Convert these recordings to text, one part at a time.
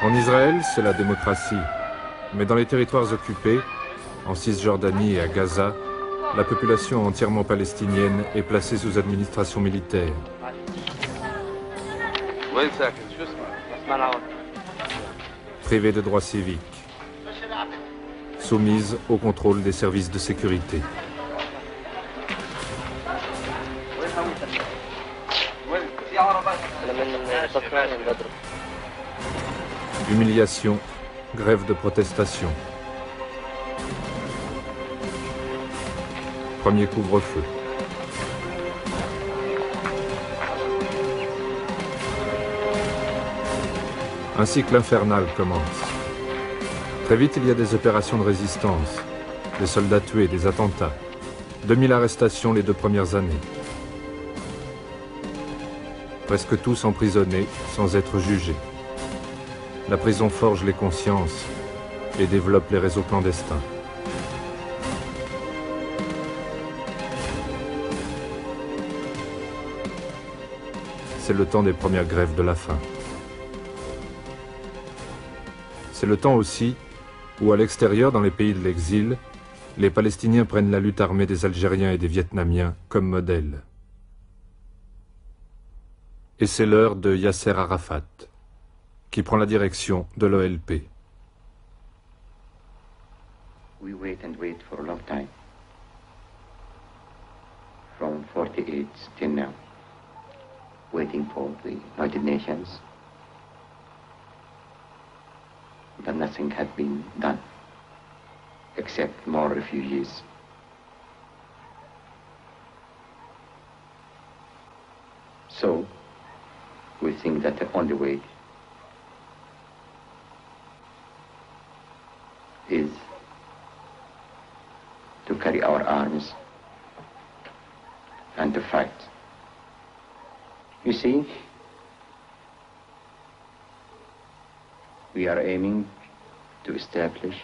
En Israël, c'est la démocratie. Mais dans les territoires occupés, en Cisjordanie et à Gaza, la population entièrement palestinienne est placée sous administration militaire. Privée de droits civiques. Soumise au contrôle des services de sécurité. Humiliation, grève de protestation. Premier couvre-feu. Un cycle infernal commence. Très vite, il y a des opérations de résistance, des soldats tués, des attentats. 2000 arrestations les 2 premières années. Presque tous emprisonnés sans être jugés. La prison forge les consciences et développe les réseaux clandestins. C'est le temps des premières grèves de la faim. C'est le temps aussi où, à l'extérieur, dans les pays de l'exil, les Palestiniens prennent la lutte armée des Algériens et des Vietnamiens comme modèle. Et c'est l'heure de Yasser Arafat, qui prend la direction de l'OLP. We wait and wait for a long time. From 48 till now. Waiting for the United Nations. But nothing had been done, except more refugees. So, we think that the only way is to carry our arms and to fight. You see, we are aiming to establish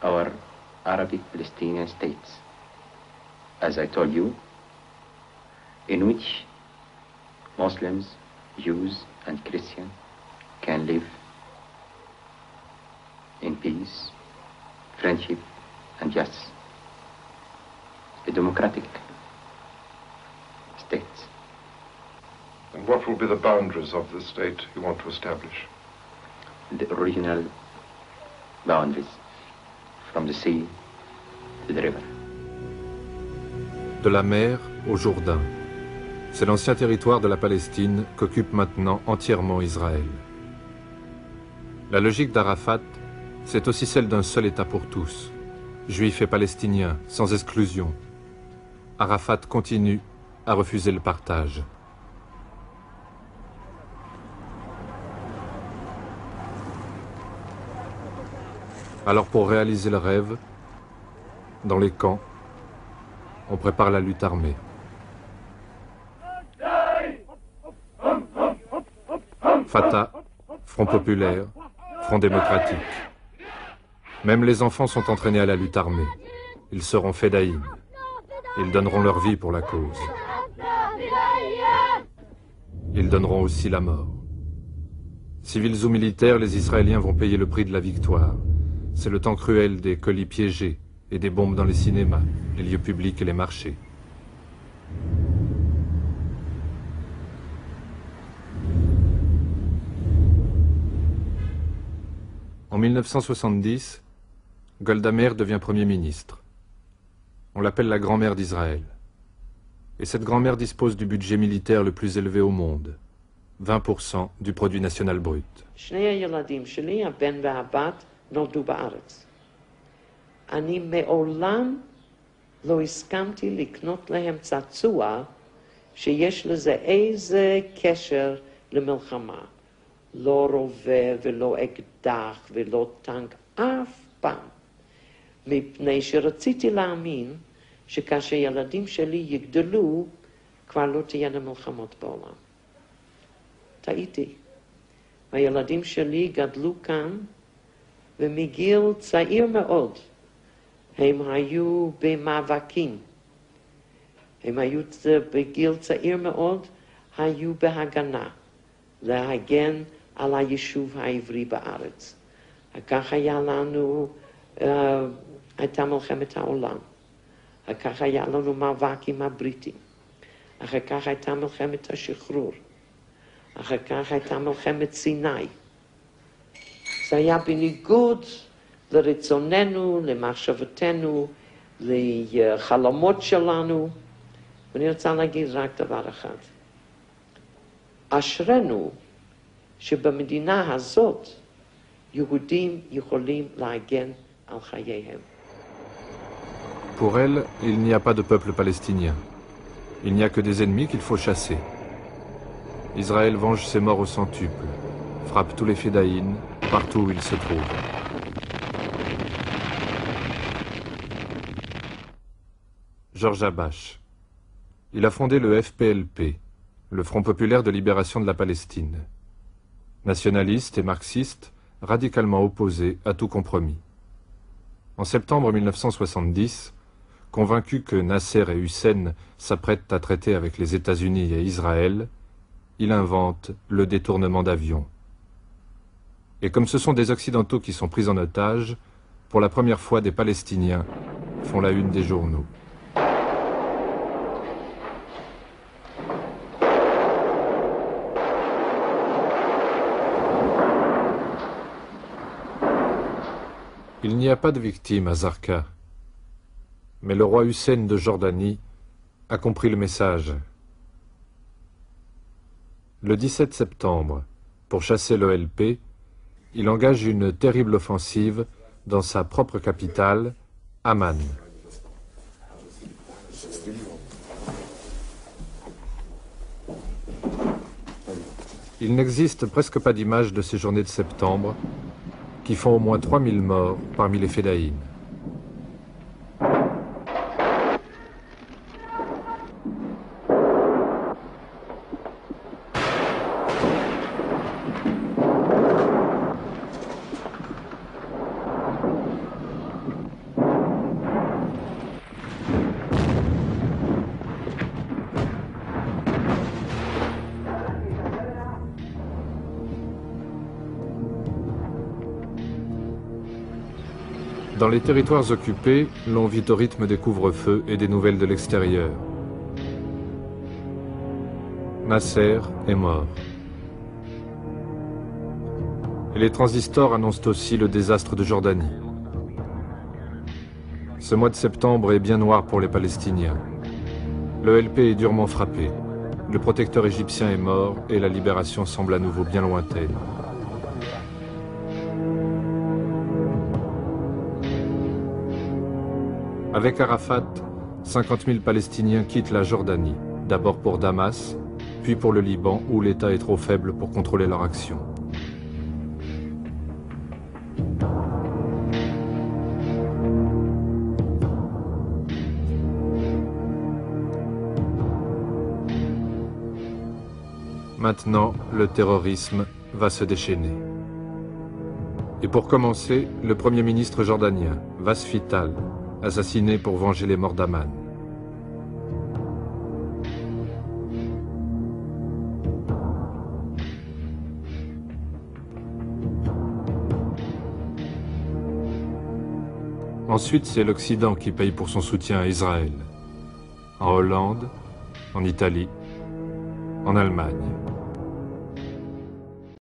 our Arabic Palestinian states, as I told you, in which Muslims, Jews, and Christians can live in peace, friendship, and justice. A democratic state. And what will be the boundaries of the state you want to establish? The original boundaries, from the sea to the river. De la mer au Jourdain. C'est l'ancien territoire de la Palestine qu'occupe maintenant entièrement Israël. La logique d'Arafat, c'est aussi celle d'un seul État pour tous, juifs et palestiniens, sans exclusion. Arafat continue à refuser le partage. Alors pour réaliser le rêve, dans les camps, on prépare la lutte armée. Fatah, Front populaire, Front démocratique. Même les enfants sont entraînés à la lutte armée. Ils seront fédaïm. Ils donneront leur vie pour la cause. Ils donneront aussi la mort. Civils ou militaires, les Israéliens vont payer le prix de la victoire. C'est le temps cruel des colis piégés et des bombes dans les cinémas, les lieux publics et les marchés. En 1970, Golda Meir devient Premier ministre. On l'appelle la grand-mère d'Israël. Et cette grand-mère dispose du budget militaire le plus élevé au monde, 20% du produit national brut. נולדו בארץ. אני מעולם לא הסכמתי לקנות להם צעצוע שיש לזה איזה קשר למלחמה. לא רובה ולא אקדח ולא טנק, אף פעם. מפני שרציתי להאמין שכאשר ילדים שלי יגדלו, כבר לא תהיינה מלחמות בעולם. טעיתי. והילדים שלי גדלו כאן, ומגיל צעיר מאוד הם היו במאבקים. הם היו בגיל צעיר מאוד, היו בהגנה. להגן על היישוב העברי בארץ. כך היה לנו, הייתה מלחמת העולם. אחר כך היה לנו מאבק עם הבריטים. אחר כך הייתה מלחמת השחרור. אחר כך הייתה מלחמת סיני. זה היה בניגוד לרצוננו, למחשבתנו, לחלומות שלנו. ואני רוצה להגיד רק דבר אחד. אשרנו שבמדינה הזאת יהודים יכולים להגן על חייהם. Pour elle, il n'y a pas de peuple palestinien. Il n'y a que des ennemis qu'il faut chasser. Israël venge ses morts au centuple, frappe tous les fédayines, partout où ils se trouvent. Georges Habash. Il a fondé le FPLP, le Front populaire de libération de la Palestine. Nationaliste et marxiste, radicalement opposé à tout compromis. En septembre 1970, convaincu que Nasser et Hussein s'apprêtent à traiter avec les États-Unis et Israël, il invente le détournement d'avions. Et comme ce sont des Occidentaux qui sont pris en otage, pour la première fois des Palestiniens font la une des journaux. Il n'y a pas de victime à Zarqa, mais le roi Hussein de Jordanie a compris le message. Le 17 septembre, pour chasser l'OLP, il engage une terrible offensive dans sa propre capitale, Amman. Il n'existe presque pas d'image de ces journées de septembre, qui font au moins 3000 morts parmi les fédayines. Dans les territoires occupés, l'on vit au rythme des couvre-feux et des nouvelles de l'extérieur. Nasser est mort. Et les transistors annoncent aussi le désastre de Jordanie. Ce mois de septembre est bien noir pour les Palestiniens. L'ELP est durement frappé. Le protecteur égyptien est mort et la libération semble à nouveau bien lointaine. Avec Arafat, 50 000 Palestiniens quittent la Jordanie, d'abord pour Damas, puis pour le Liban où l'État est trop faible pour contrôler leur action. Maintenant, le terrorisme va se déchaîner. Et pour commencer, le Premier ministre jordanien, Wasfi Tal, assassiné pour venger les morts d'Amman. Ensuite, c'est l'Occident qui paye pour son soutien à Israël. En Hollande, en Italie, en Allemagne.